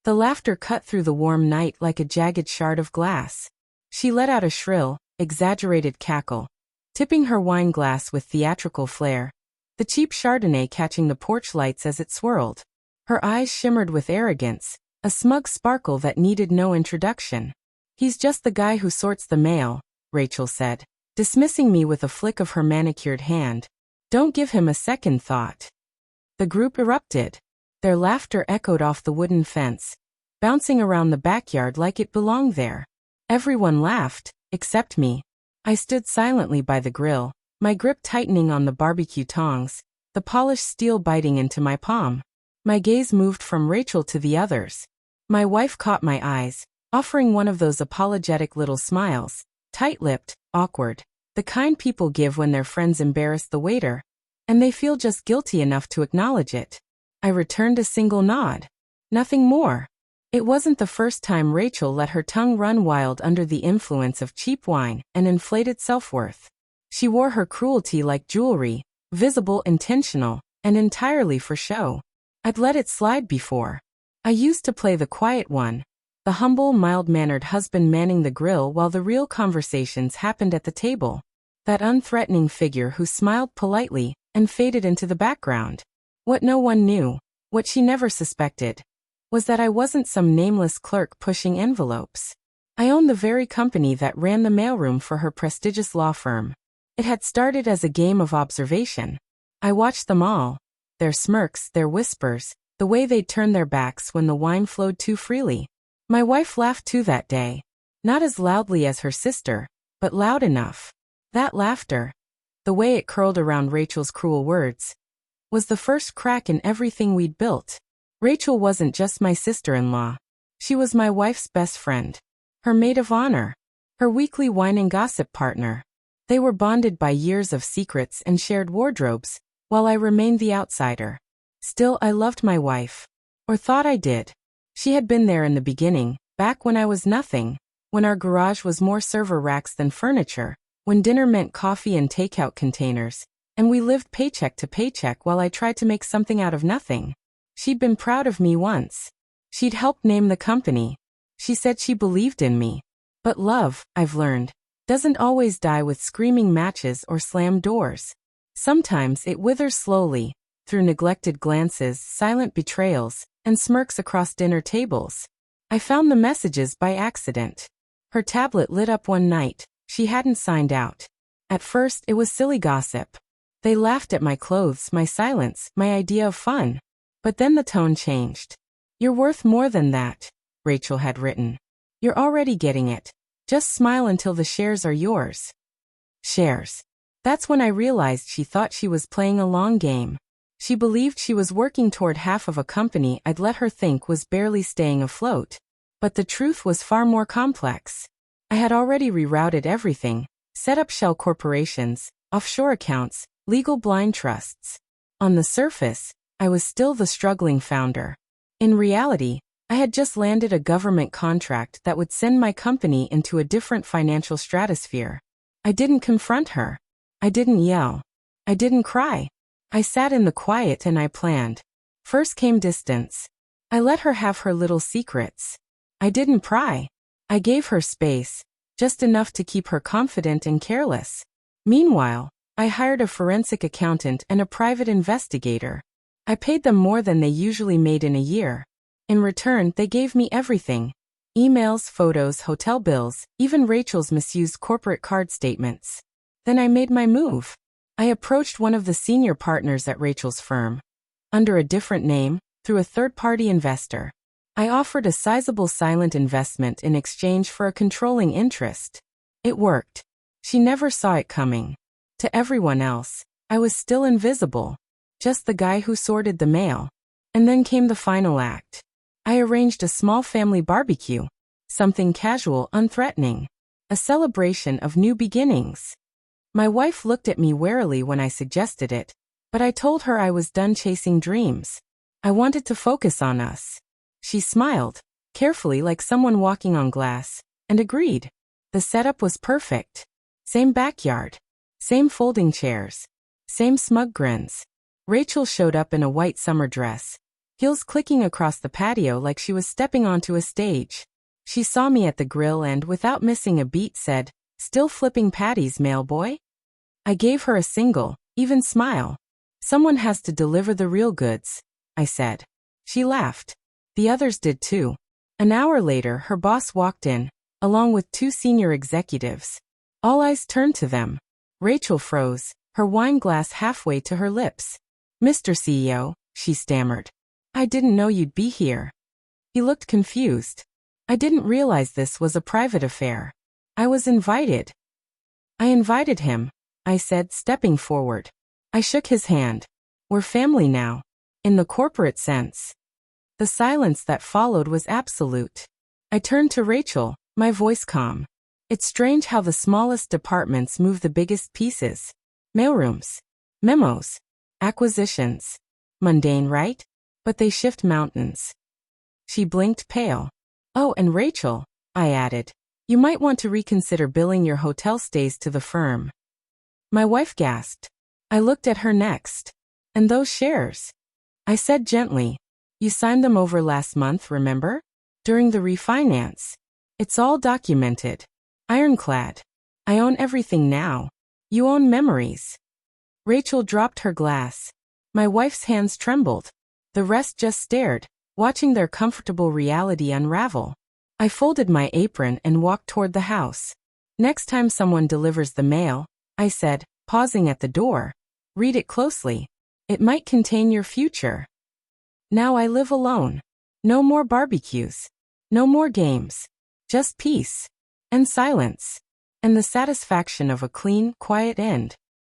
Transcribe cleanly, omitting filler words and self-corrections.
The laughter cut through the warm night like a jagged shard of glass. She let out a shrill, exaggerated cackle, tipping her wine glass with theatrical flair, the cheap Chardonnay catching the porch lights as it swirled. Her eyes shimmered with arrogance, a smug sparkle that needed no introduction. "He's just the guy who sorts the mail," Rachel said, dismissing me with a flick of her manicured hand. "Don't give him a second thought." The group erupted. Their laughter echoed off the wooden fence, bouncing around the backyard like it belonged there. Everyone laughed, except me. I stood silently by the grill, my grip tightening on the barbecue tongs, the polished steel biting into my palm. My gaze moved from Rachel to the others. My wife caught my eyes, offering one of those apologetic little smiles, tight-lipped, awkward, the kind people give when their friends embarrass the waiter, and they feel just guilty enough to acknowledge it. I returned a single nod. Nothing more. It wasn't the first time Rachel let her tongue run wild under the influence of cheap wine and inflated self-worth. She wore her cruelty like jewelry, visible, intentional, and entirely for show. I'd let it slide before. I used to play the quiet one, the humble, mild-mannered husband manning the grill while the real conversations happened at the table. That unthreatening figure who smiled politely and faded into the background. What no one knew, what she never suspected, was that I wasn't some nameless clerk pushing envelopes. I owned the very company that ran the mailroom for her prestigious law firm. It had started as a game of observation. I watched them all, their smirks, their whispers, the way they'd turn their backs when the wine flowed too freely. My wife laughed too that day. Not as loudly as her sister, but loud enough. That laughter, the way it curled around Rachel's cruel words, was the first crack in everything we'd built. Rachel wasn't just my sister-in-law. She was my wife's best friend, her maid of honor, her weekly wine and gossip partner. They were bonded by years of secrets and shared wardrobes, while I remained the outsider. Still, I loved my wife. Or thought I did. She had been there in the beginning, back when I was nothing, when our garage was more server racks than furniture, when dinner meant coffee and takeout containers, and we lived paycheck to paycheck while I tried to make something out of nothing. She'd been proud of me once. She'd helped name the company. She said she believed in me. But love, I've learned, doesn't always die with screaming matches or slammed doors. Sometimes it withers slowly, through neglected glances, silent betrayals, and smirks across dinner tables. I found the messages by accident. Her tablet lit up one night. She hadn't signed out. At first, it was silly gossip. They laughed at my clothes, my silence, my idea of fun. But then the tone changed. "You're worth more than that," Rachel had written. "You're already getting it. Just smile until the shares are yours." Shares. That's when I realized she thought she was playing a long game. She believed she was working toward half of a company I'd let her think was barely staying afloat. But the truth was far more complex. I had already rerouted everything, set up shell corporations, offshore accounts, legal blind trusts. On the surface, I was still the struggling founder. In reality, I had just landed a government contract that would send my company into a different financial stratosphere. I didn't confront her. I didn't yell. I didn't cry. I sat in the quiet and I planned. First came distance. I let her have her little secrets. I didn't pry. I gave her space, just enough to keep her confident and careless. Meanwhile, I hired a forensic accountant and a private investigator. I paid them more than they usually made in a year. In return, they gave me everything. Emails, photos, hotel bills, even Rachel's misused corporate card statements. Then I made my move. I approached one of the senior partners at Rachel's firm. Under a different name, through a third-party investor. I offered a sizable silent investment in exchange for a controlling interest. It worked. She never saw it coming. To everyone else, I was still invisible. Just the guy who sorted the mail. And then came the final act. I arranged a small family barbecue. Something casual, unthreatening. A celebration of new beginnings. My wife looked at me warily when I suggested it, but I told her I was done chasing dreams. I wanted to focus on us. She smiled, carefully like someone walking on glass, and agreed. The setup was perfect. Same backyard. Same folding chairs. Same smug grins. Rachel showed up in a white summer dress, heels clicking across the patio like she was stepping onto a stage. She saw me at the grill and, without missing a beat, said, "Still flipping patties, mailboy?" I gave her a single, even smile. "Someone has to deliver the real goods," I said. She laughed. The others did too. An hour later, her boss walked in, along with 2 senior executives. All eyes turned to them. Rachel froze, her wine glass halfway to her lips. "Mr. CEO," she stammered. "I didn't know you'd be here." He looked confused. "I didn't realize this was a private affair. I was invited." "I invited him," I said, stepping forward. I shook his hand. "We're family now. In the corporate sense." The silence that followed was absolute. I turned to Rachel, my voice calm. "It's strange how the smallest departments move the biggest pieces. Mailrooms, memos, acquisitions. Mundane, right? But they shift mountains." She blinked, pale. "Oh, and Rachel," I added, "you might want to reconsider billing your hotel stays to the firm." My wife gasped. I looked at her next. "And those shares?" I said gently, "You signed them over last month, remember? During the refinance. It's all documented. Ironclad. I own everything now. You own memories." Rachel dropped her glass. My wife's hands trembled. The rest just stared, watching their comfortable reality unravel. I folded my apron and walked toward the house. "Next time someone delivers the mail," I said, pausing at the door, "read it closely. It might contain your future." Now I live alone. No more barbecues. No more games. Just peace. And silence. And the satisfaction of a clean, quiet end.